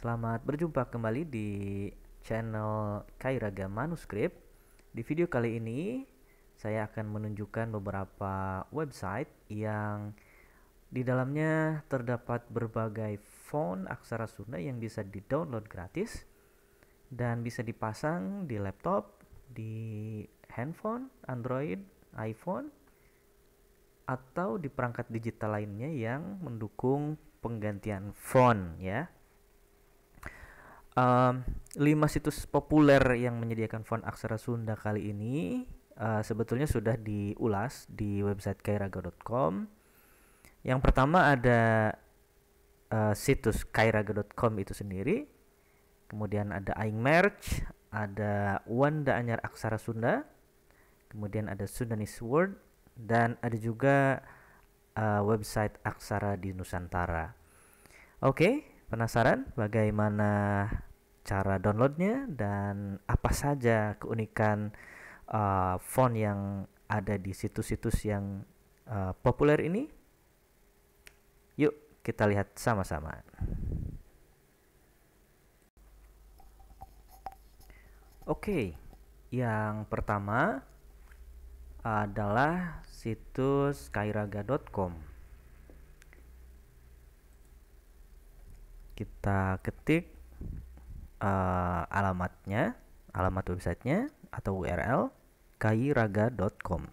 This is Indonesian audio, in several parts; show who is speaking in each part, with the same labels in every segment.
Speaker 1: Selamat berjumpa kembali di channel Kairaga Manuskrip. Di video kali ini, saya akan menunjukkan beberapa website yang di dalamnya terdapat berbagai font aksara Sunda yang bisa di-download gratis dan bisa dipasang di laptop, di handphone, Android, iPhone, atau di perangkat digital lainnya yang mendukung penggantian font ya. 5 situs populer yang menyediakan font aksara Sunda kali ini sebetulnya sudah diulas di website kairaga.com. Yang pertama ada situs kairaga.com itu sendiri. Kemudian ada Aing Merch, ada Wanda Anyar Aksara Sunda, kemudian ada Sundanese Word, dan ada juga website Aksara di Nusantara. Oke, penasaran bagaimana cara downloadnya dan apa saja keunikan font yang ada di situs-situs yang populer ini? Yuk kita lihat sama-sama. Oke, yang pertama adalah situs kairaga.com. Kita ketik alamatnya, alamat websitenya atau URL kairaga.com.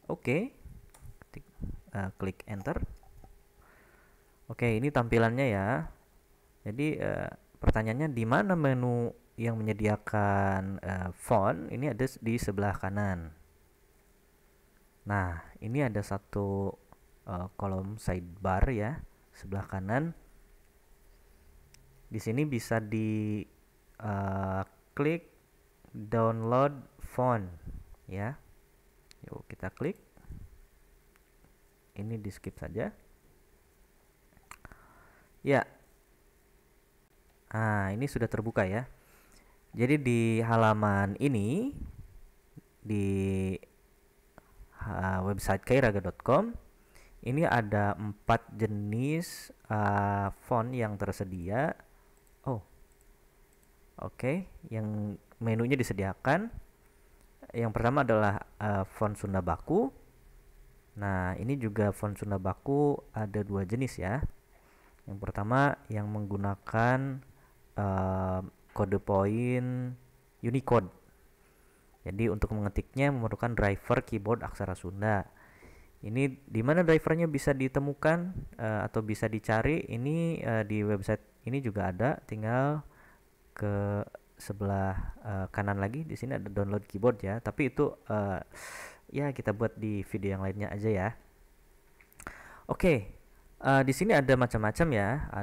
Speaker 1: Oke, klik enter. Oke, ini tampilannya ya. Jadi pertanyaannya di mana menu yang menyediakan font? Ini ada di sebelah kanan. Nah, ini ada satu kolom sidebar ya, sebelah kanan. Di sini bisa di klik download font ya. Yuk kita klik. Ini di skip saja. Ya. Nah, ini sudah terbuka ya. Jadi di halaman ini di website kairaga.com ini ada 4 jenis font yang tersedia. Oh, oke. Yang menunya disediakan. Yang pertama adalah font Sunda Baku. Nah, ini juga font Sunda Baku ada 2 jenis ya. Yang pertama yang menggunakan kode poin Unicode. Jadi untuk mengetiknya memerlukan driver keyboard aksara Sunda. Ini di mana drivernya bisa ditemukan atau bisa dicari? Ini di website ini juga ada. Tinggal ke sebelah kanan lagi. Di sini ada download keyboard ya. Tapi itu ya kita buat di video yang lainnya aja ya. Oke, di sini ada macam-macam ya.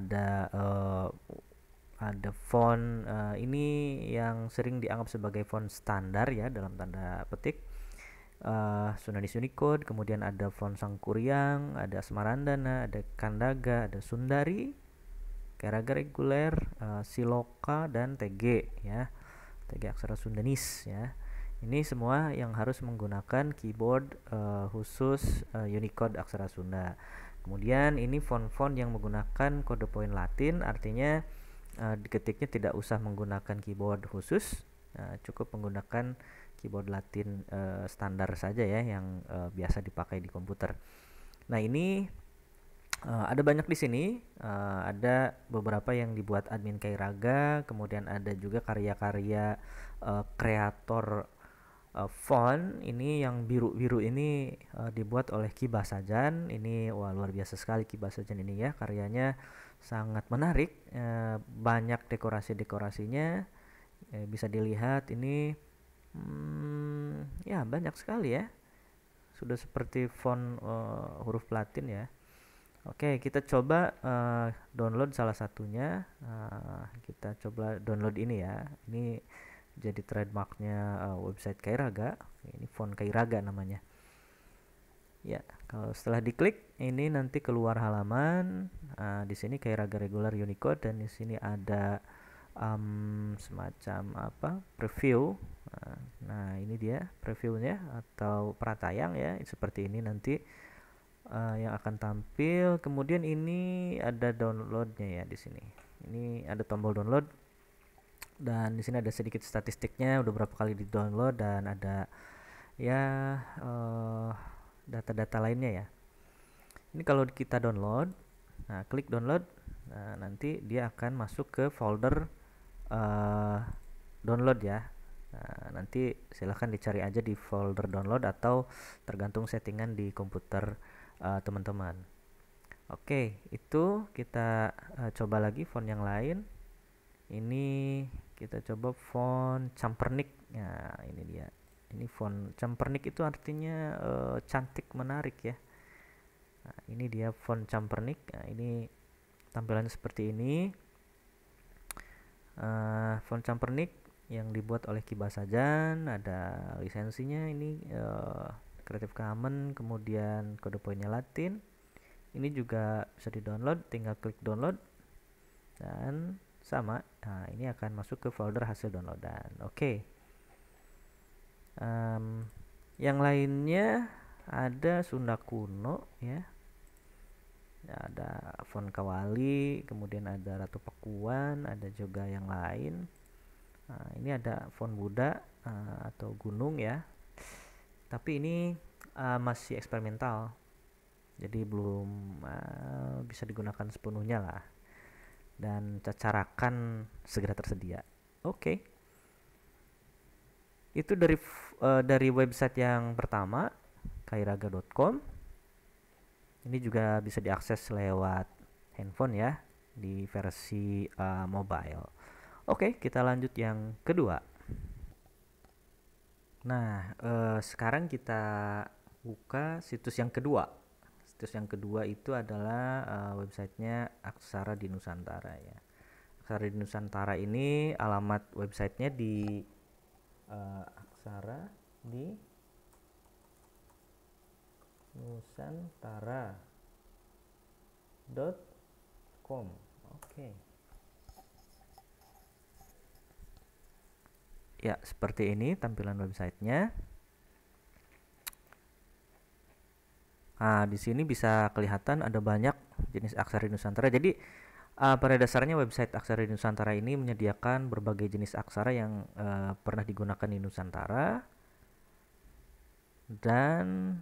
Speaker 1: Ada font ini yang sering dianggap sebagai font standar ya dalam tanda petik. Sundanese Unicode, kemudian ada font Sangkuriang, ada Smarandana, ada Kandaga, ada Sundari, Kairaga reguler, Siloka, dan TG ya. TG aksara Sundanese ya. Ini semua yang harus menggunakan keyboard khusus Unicode aksara Sunda. Kemudian ini font-font yang menggunakan kode poin Latin, artinya diketiknya tidak usah menggunakan keyboard khusus, cukup menggunakan keyboard Latin standar saja ya yang biasa dipakai di komputer. Nah, ini ada banyak di sini, ada beberapa yang dibuat admin Kairaga, kemudian ada juga karya-karya kreator font. Ini yang biru-biru ini dibuat oleh Ki Basajan. Ini wah luar biasa sekali Ki Basajan ini ya, karyanya sangat menarik, banyak dekorasi-dekorasinya, bisa dilihat ini ya banyak sekali ya, sudah seperti font huruf Latin ya. Oke, kita coba download salah satunya. Kita coba download ini ya. Ini jadi trademarknya website Kairaga. Ini font Kairaga namanya. Ya, kalau setelah diklik ini nanti keluar halaman. Di sini Kairaga regular Unicode dan di sini ada semacam apa preview. Nah, ini dia previewnya atau pratayang ya, seperti ini nanti. yang akan tampil. Kemudian ini ada downloadnya ya di sini. Ini ada tombol download dan di sini ada sedikit statistiknya udah berapa kali di download dan ada ya data-data lainnya ya. Ini kalau kita download, nah klik download, nah nanti dia akan masuk ke folder download ya. Nah, nanti silahkan dicari aja di folder download atau tergantung settingan di komputer teman-teman. Oke, itu kita coba lagi font yang lain. Ini kita coba font Campernik. Nah, ini dia. Ini font Campernik itu artinya cantik, menarik ya. Nah, ini dia font Campernik. Nah, ini tampilannya seperti ini. Font Campernik yang dibuat oleh Kibasajan, ada lisensinya ini Creative Commons, kemudian kode poinnya Latin. Ini juga bisa di-download, tinggal klik download dan sama. Nah, ini akan masuk ke folder hasil downloadan. Oke. Yang lainnya ada Sunda Kuno ya. Ada font Kawali, kemudian ada Ratu Pakuan, ada juga yang lain. Nah, ini ada font Buddha atau gunung ya. Tapi ini masih eksperimental. Jadi belum bisa digunakan sepenuhnya lah. Dan cacarakan segera tersedia. Oke. Itu dari website yang pertama, kairaga.com. Ini juga bisa diakses lewat handphone ya, di versi mobile. Oke, kita lanjut yang kedua. Nah, sekarang kita buka situs yang kedua. Situs yang kedua itu adalah websitenya Aksara di Nusantara ya. Aksara di Nusantara ini alamat websitenya di Aksara di nusantara.com. Oke. Ya, seperti ini tampilan websitenya. Nah, di sini bisa kelihatan ada banyak jenis aksara di Nusantara. Jadi, pada dasarnya website Aksara di Nusantara ini menyediakan berbagai jenis aksara yang pernah digunakan di Nusantara. Dan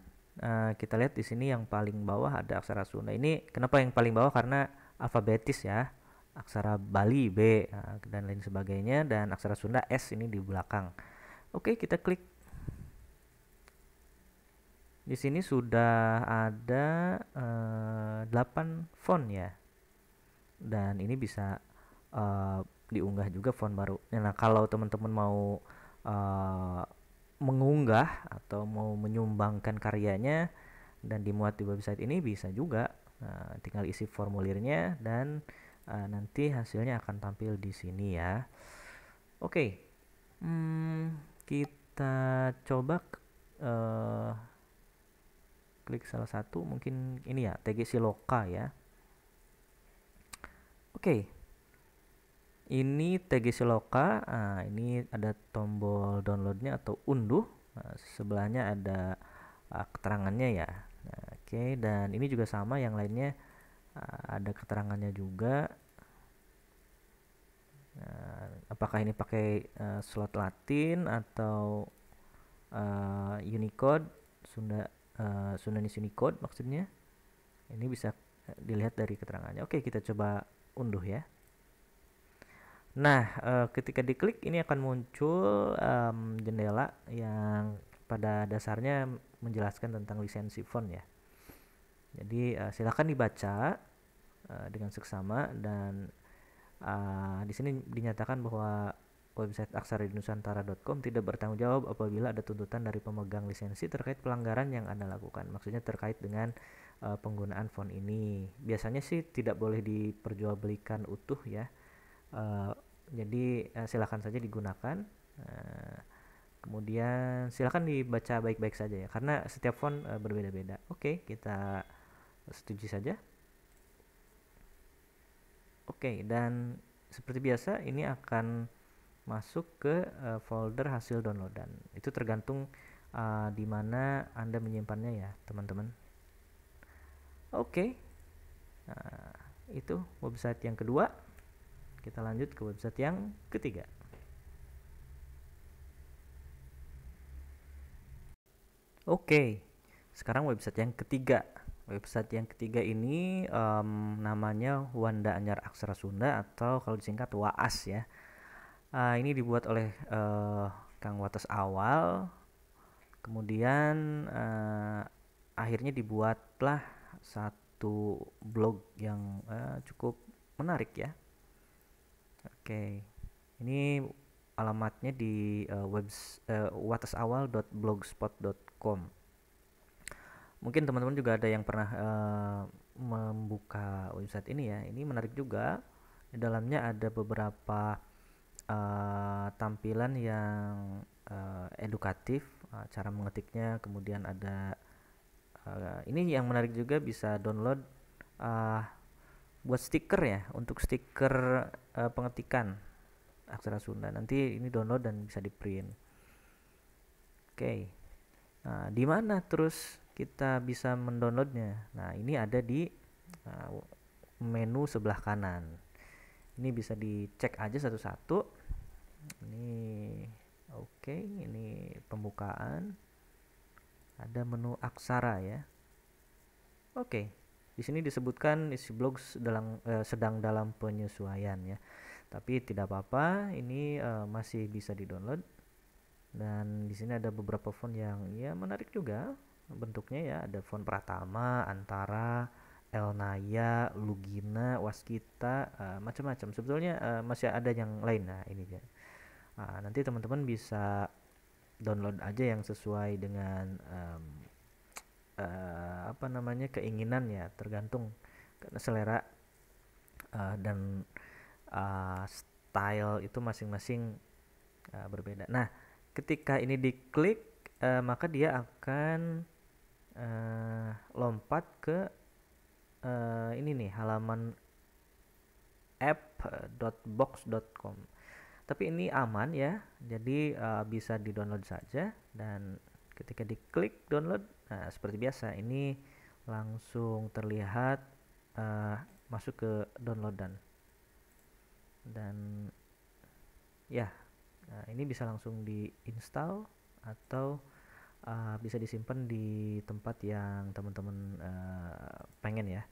Speaker 1: kita lihat di sini yang paling bawah ada aksara Sunda. Ini kenapa yang paling bawah? Karena alfabetis ya. Aksara Bali B dan lain sebagainya, dan aksara Sunda S ini di belakang. Oke, kita klik. Di sini sudah ada 8 font ya. Dan ini bisa diunggah juga font baru. Nah, kalau teman-teman mau mengunggah atau mau menyumbangkan karyanya dan dimuat di website ini bisa juga. Tinggal isi formulirnya dan nanti hasilnya akan tampil di sini ya. Oke, kita coba klik salah satu, mungkin ini ya, TG Siloka ya. Oke, ini TG Siloka. Ini ada tombol downloadnya atau unduh. Sebelahnya ada keterangannya ya. Oke, dan ini juga sama, yang lainnya ada keterangannya juga. Apakah ini pakai slot Latin atau Unicode, Sundanese Unicode maksudnya. Ini bisa dilihat dari keterangannya. Oke, kita coba unduh ya. Nah, ketika diklik ini akan muncul jendela yang pada dasarnya menjelaskan tentang lisensi font ya. Jadi silakan dibaca dengan seksama, dan di sini dinyatakan bahwa website aksaradinusantara.com tidak bertanggung jawab apabila ada tuntutan dari pemegang lisensi terkait pelanggaran yang Anda lakukan. Maksudnya terkait dengan penggunaan font ini. Biasanya sih tidak boleh diperjualbelikan utuh ya. Jadi silakan saja digunakan. Kemudian silakan dibaca baik-baik saja ya, karena setiap font berbeda-beda. Oke, kita setuju saja. Oke, dan seperti biasa ini akan masuk ke folder hasil downloadan. Itu tergantung di mana Anda menyimpannya ya, teman-teman. Oke, nah, itu website yang kedua. Kita lanjut ke website yang ketiga. Oke, sekarang website yang ketiga. Website yang ketiga ini namanya Wanda Anyar Aksara Sunda atau kalau disingkat WAAS ya. Ini dibuat oleh Kang Wates Awal. Kemudian akhirnya dibuatlah satu blog yang cukup menarik ya. Oke, ini alamatnya di watesawal.blogspot.com. Mungkin teman-teman juga ada yang pernah membuka website ini ya. Ini menarik juga. Di dalamnya ada beberapa tampilan yang edukatif, cara mengetiknya. Kemudian ada ini yang menarik juga, bisa download uh, buat stiker ya, untuk stiker pengetikan aksara Sunda. Nanti ini download dan bisa di print. Oke. Nah, di mana terus kita bisa mendownloadnya? Nah, ini ada di menu sebelah kanan. Ini bisa dicek aja satu-satu. Ini oke, ini pembukaan. Ada menu aksara ya. Oke. Di sini disebutkan isi blog sedang dalam penyesuaian ya. Tapi tidak apa-apa, ini masih bisa di-download. Dan di sini ada beberapa font yang ya menarik juga bentuknya ya. Ada font Pratama, Antara, Elnaya, Lugina, Waskita, macam-macam. Sebetulnya masih ada yang lain. Nah, ini dia. Nanti teman-teman bisa download aja yang sesuai dengan apa namanya, keinginan ya, tergantung karena selera dan style itu masing-masing berbeda. Nah, ketika ini diklik maka dia akan lompat ke ini nih, halaman app.box.com. Tapi ini aman ya, jadi bisa di-download saja. Dan ketika diklik download, nah seperti biasa ini langsung terlihat masuk ke downloadan. Dan ya, nah ini bisa langsung di-install atau bisa disimpan di tempat yang teman-teman pengen ya.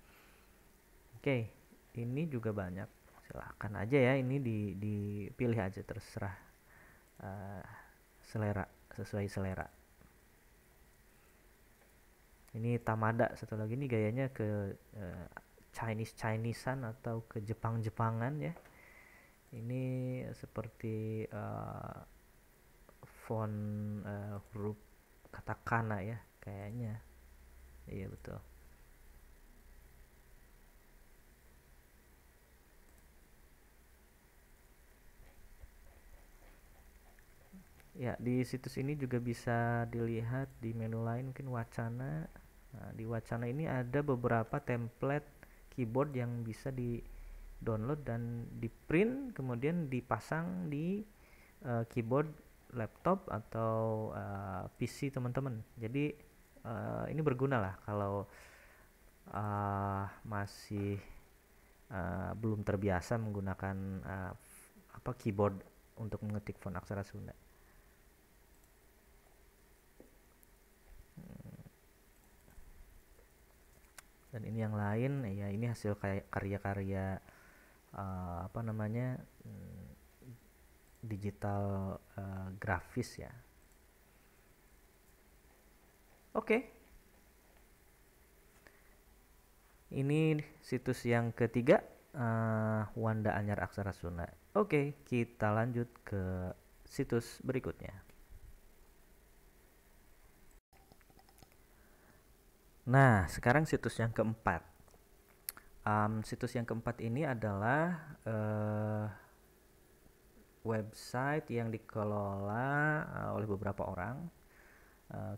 Speaker 1: Oke, ini juga banyak. Silahkan aja ya, ini dipilih aja, terserah selera, sesuai selera. Ini Tamada satu lagi, ini gayanya ke Chinesean atau ke Jepang-Jepangan ya. Ini seperti font huruf katakana ya kayaknya. Iya betul. Ya, di situs ini juga bisa dilihat di menu lain, mungkin Wacana. Nah, di Wacana ini ada beberapa template keyboard yang bisa di download dan di print, kemudian dipasang di keyboard laptop atau PC teman-teman. Jadi ini berguna lah kalau masih belum terbiasa menggunakan apa keyboard untuk mengetik font aksara Sunda. Dan ini yang lain ya, ini hasil karya-karya apa namanya, digital grafis ya. Oke, ini situs yang ketiga, Wanda Anyar Aksara Sunda. Oke, kita lanjut ke situs berikutnya. Nah, sekarang situs yang keempat. Situs yang keempat ini adalah website yang dikelola oleh beberapa orang.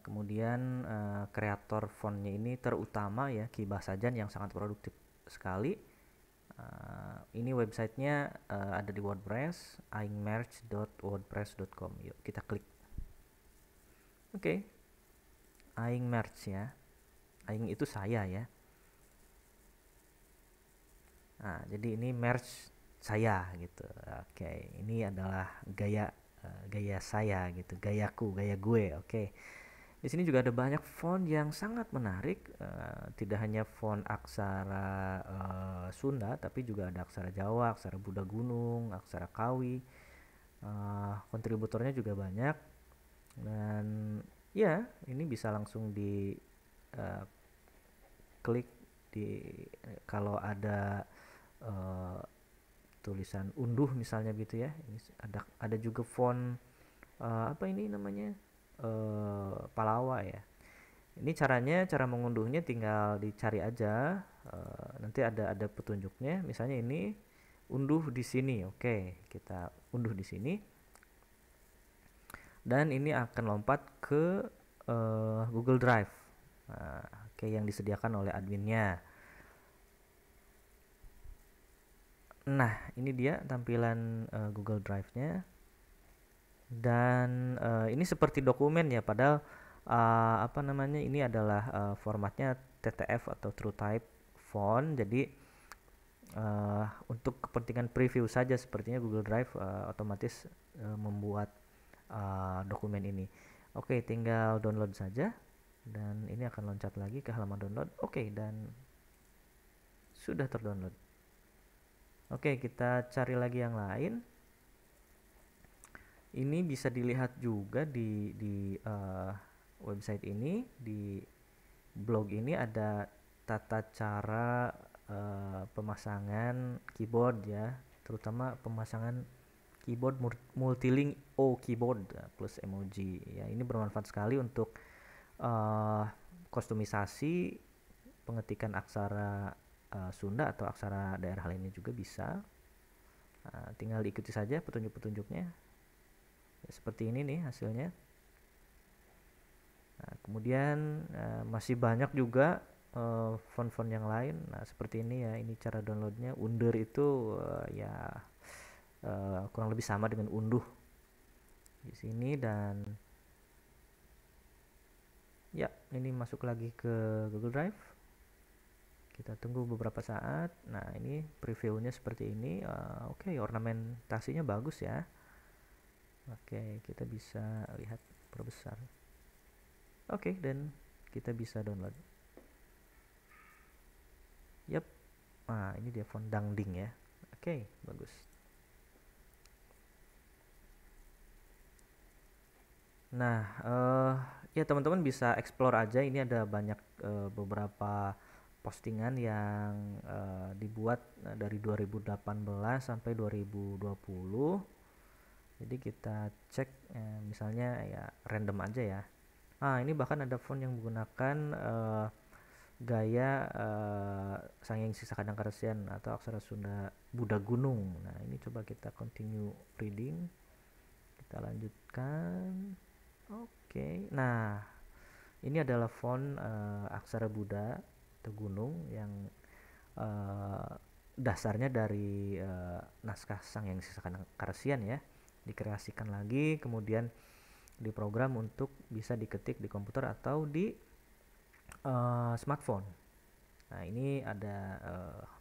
Speaker 1: Kemudian kreator fontnya ini terutama ya Ki Bahsajan yang sangat produktif sekali. Ini websitenya ada di WordPress, aingmerch.wordpress.com. Yuk kita klik. Oke, Aing Merch ya. Aing itu saya ya. Nah, jadi ini merch saya gitu. Oke, ini adalah gaya saya gitu, gayaku, gaya gue. Oke. Di sini juga ada banyak font yang sangat menarik, tidak hanya font aksara Sunda, tapi juga ada aksara Jawa, aksara Buddha Gunung, aksara Kawi. Kontributornya juga banyak, dan ya ini bisa langsung di uh, klik di kalau ada uh, tulisan unduh misalnya gitu ya. Ini ada juga font apa ini namanya, Palawa ya. Ini cara mengunduhnya tinggal dicari aja. Nanti ada petunjuknya. Misalnya ini unduh di sini. Oke, kita unduh di sini. Dan ini akan lompat ke Google Drive. Nah, oke, yang disediakan oleh adminnya. Nah, ini dia tampilan Google Drive-nya. Dan ini seperti dokumen ya, padahal apa namanya, ini adalah formatnya TTF atau True Type font. Jadi untuk kepentingan preview saja sepertinya Google Drive otomatis membuat dokumen ini. Oke, tinggal download saja dan ini akan loncat lagi ke halaman download. Oke, dan sudah terdownload. Oke, kita cari lagi yang lain. Ini bisa dilihat juga di website ini, di blog ini ada tata cara pemasangan keyboard ya, terutama pemasangan keyboard multilink O keyboard plus emoji ya. Ini bermanfaat sekali untuk kostumisasi pengetikan aksara Sunda atau aksara daerah lainnya juga bisa. Tinggal diikuti saja petunjuk-petunjuknya ya, seperti ini nih hasilnya. Nah, kemudian masih banyak juga font-font yang lain. Nah, seperti ini ya, ini cara downloadnya. Under itu ya kurang lebih sama dengan unduh di sini. Dan ya, ini masuk lagi ke Google Drive. Kita tunggu beberapa saat. Nah, ini previewnya seperti ini. Oke, ornamentasinya bagus ya. Oke, kita bisa lihat perbesar. Oke, dan kita bisa download. Yap. Nah, ini dia font Dangding ya. Oke, bagus. Nah, ya teman-teman bisa explore aja. Ini ada banyak beberapa postingan yang dibuat dari 2018 sampai 2020. Jadi kita cek misalnya ya random aja ya. Ini bahkan ada font yang menggunakan gaya Sangyang Sisa Kadang Karesian atau aksara Sunda Buddha Gunung. Nah, ini coba kita continue reading. Kita lanjutkan. Oke. Nah, ini adalah font aksara Buddha atau gunung yang dasarnya dari naskah Sangyang Sisa Kadang Karesian ya. Dikreasikan lagi, kemudian diprogram untuk bisa diketik di komputer atau di smartphone. Nah, ini ada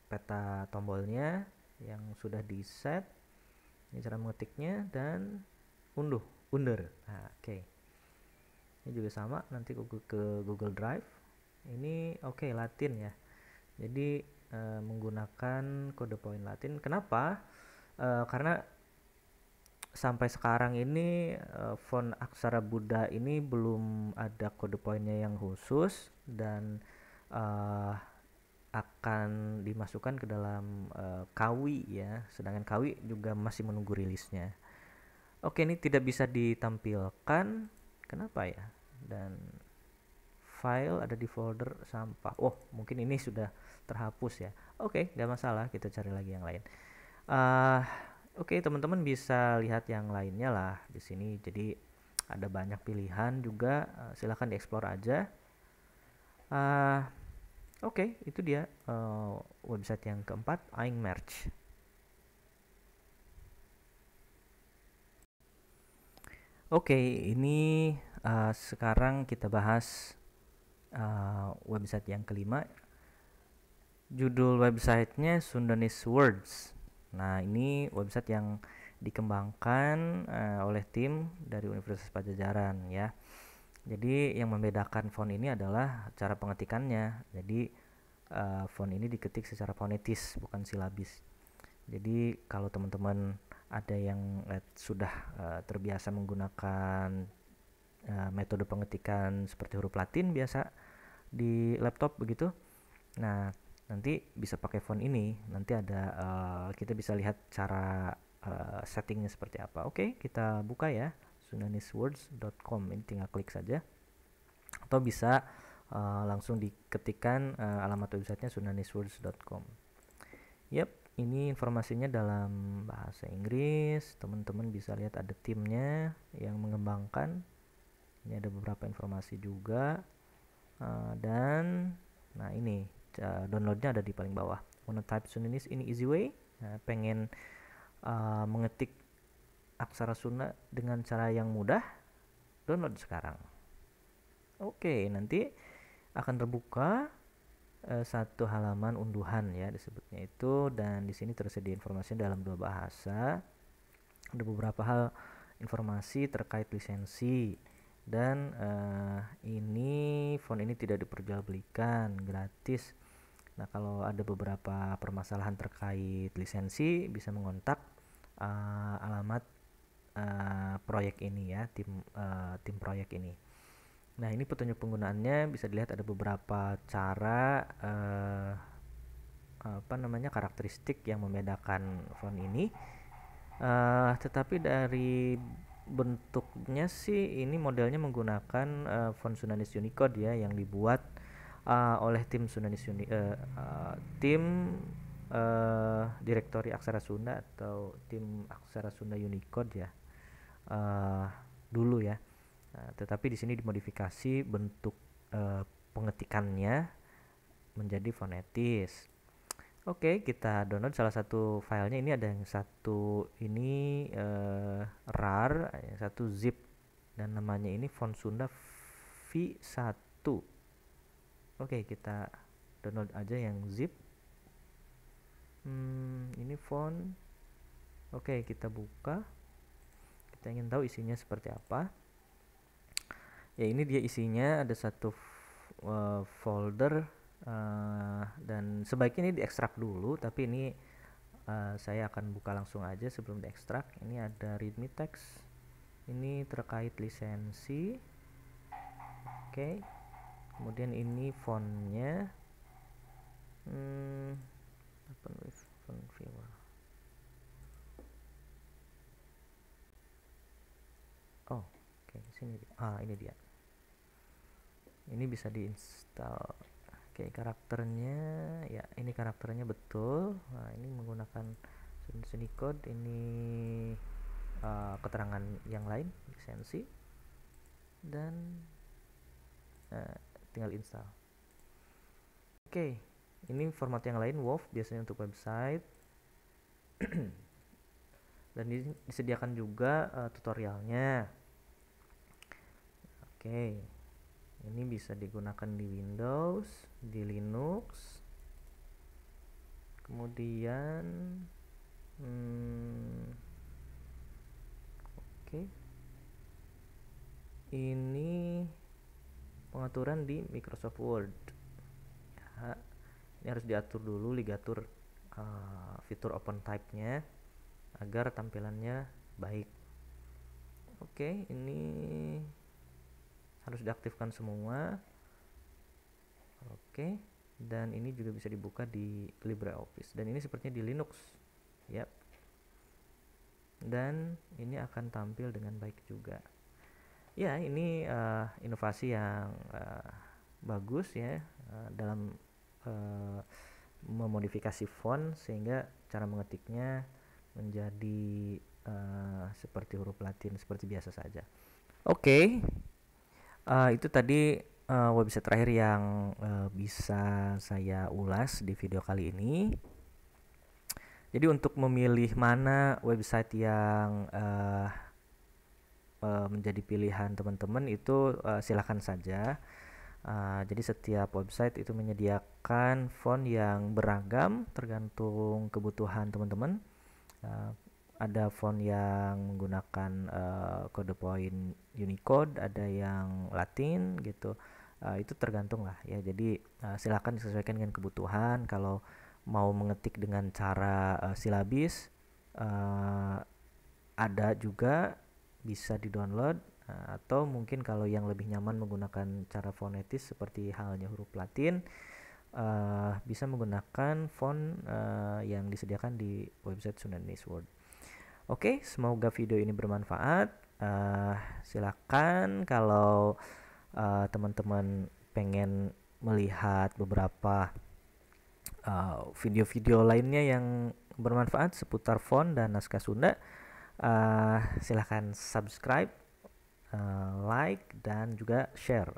Speaker 1: peta tombolnya yang sudah di set. Ini cara mengetiknya dan under. Nah, oke. Ini juga sama, nanti ke Google Drive. Ini oke, Latin ya. Jadi menggunakan kode poin Latin. Kenapa? Karena sampai sekarang ini font aksara Buddha ini belum ada kode poinnya yang khusus dan akan dimasukkan ke dalam Kawi ya. Sedangkan Kawi juga masih menunggu rilisnya. Oke, ini tidak bisa ditampilkan. Kenapa ya? Dan file ada di folder sampah. Oh, mungkin ini sudah terhapus ya. Oke, nggak masalah. Kita cari lagi yang lain. Oke, teman-teman bisa lihat yang lainnya lah di sini. Jadi ada banyak pilihan juga. Silahkan dieksplor aja. Oke, itu dia website yang keempat, Aing Merch. Oke, ini sekarang kita bahas website yang kelima, Judul websitenya Sundanese Words. Nah, ini website yang dikembangkan oleh tim dari Universitas Padjadjaran ya. Jadi yang membedakan font ini adalah cara pengetikannya. Jadi font ini diketik secara fonetis, bukan silabis. Jadi kalau teman-teman ada yang sudah terbiasa menggunakan metode pengetikan seperti huruf Latin biasa di laptop begitu, nah nanti bisa pakai font ini. Nanti ada kita bisa lihat cara settingnya seperti apa. Oke, kita buka ya, sundaneswords.com. Ini tinggal klik saja, atau bisa langsung diketikkan alamat websitenya sundaneswords.com. Yap, ini informasinya dalam bahasa Inggris. Teman-teman bisa lihat ada timnya yang mengembangkan. Ini ada beberapa informasi juga. Dan nah ini downloadnya ada di paling bawah. Wanna type Sundanese in easy way? Nah, pengen mengetik aksara Sunda dengan cara yang mudah? Download sekarang. Oke, nanti akan terbuka satu halaman unduhan ya disebutnya itu, dan di sini tersedia informasi dalam 2 bahasa. Ada beberapa hal informasi terkait lisensi, dan ini font ini tidak diperjualbelikan, gratis. Nah, kalau ada beberapa permasalahan terkait lisensi bisa mengontak alamat proyek ini ya, tim proyek ini. Nah, ini petunjuk penggunaannya bisa dilihat ada beberapa cara karakteristik yang membedakan font ini. Tetapi dari bentuknya sih ini modelnya menggunakan font Sundanese Unicode ya, yang dibuat oleh tim Direktori Aksara Sunda atau tim Aksara Sunda Unicode ya dulu ya. Tetapi di sini dimodifikasi bentuk pengetikannya menjadi fonetis. Oke, kita download salah satu filenya. Ini ada yang satu ini RAR, yang satu zip, dan namanya ini font Sunda V1. Oke, kita download aja yang zip. Ini font. Oke, kita buka. Kita ingin tahu isinya seperti apa. Ya, ini dia isinya, ada satu folder dan sebaiknya ini diekstrak dulu, tapi ini saya akan buka langsung aja sebelum diekstrak. Ini ada readme text, ini terkait lisensi. Oke, kemudian ini fontnya, open with font viewer. Oh, oke, sini ini dia. Ini bisa diinstal. Oke, karakternya ya, ini karakternya betul. Nah, ini menggunakan Unicode. Ini keterangan yang lain, lisensi, dan tinggal install. Oke, ini format yang lain, WOV biasanya untuk website. Dan disediakan juga tutorialnya. Oke, ini bisa digunakan di Windows, di Linux, kemudian oke, ini pengaturan di Microsoft Word ya. Ini harus diatur dulu ligatur fitur open type nya agar tampilannya baik. Oke, ini harus diaktifkan semua. Oke, dan ini juga bisa dibuka di LibreOffice, dan ini sepertinya di Linux. Yap. Dan ini akan tampil dengan baik juga. Ya, ini inovasi yang bagus ya dalam memodifikasi font sehingga cara mengetiknya menjadi seperti huruf Latin seperti biasa saja. Oke. Itu tadi website terakhir yang bisa saya ulas di video kali ini. Jadi untuk memilih mana website yang menjadi pilihan teman-teman itu silakan saja. Jadi setiap website itu menyediakan font yang beragam tergantung kebutuhan teman-teman. Uh, ada font yang menggunakan kode point Unicode, ada yang Latin gitu. Itu tergantung lah ya. Jadi silakan disesuaikan dengan kebutuhan. Kalau mau mengetik dengan cara silabis, uh, ada juga bisa di-download, atau mungkin kalau yang lebih nyaman menggunakan cara fonetis seperti halnya huruf Latin, bisa menggunakan font yang disediakan di website Sundanese Word. Oke, semoga video ini bermanfaat. Silakan kalau teman-teman pengen melihat beberapa video-video lainnya yang bermanfaat seputar font dan naskah Sunda, silahkan subscribe, like, dan juga share.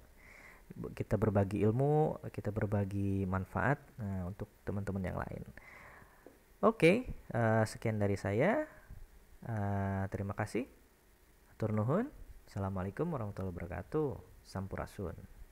Speaker 1: Kita berbagi ilmu, kita berbagi manfaat untuk teman-teman yang lain. Oke, sekian dari saya. Terima kasih. Hatur nuhun. Assalamualaikum warahmatullahi wabarakatuh. Sampurasun.